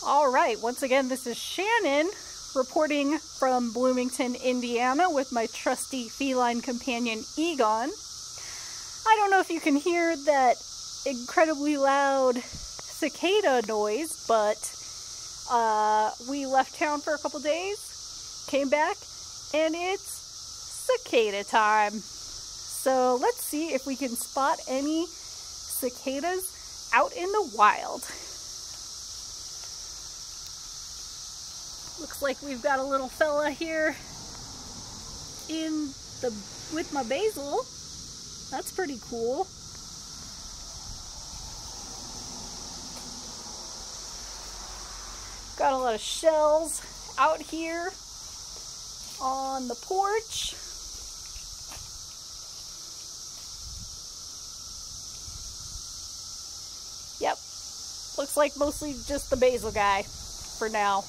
All right, once again, this is Shannon reporting from Bloomington, Indiana with my trusty feline companion, Egon. I don't know if you can hear that incredibly loud cicada noise, but we left town for a couple days, came back, and it's cicada time. So let's see if we can spot any cicadas out in the wild. Looks like we've got a little fella here with my Basil. That's pretty cool. Got a lot of shells out here on the porch. Yep, looks like mostly just the Basil guy for now.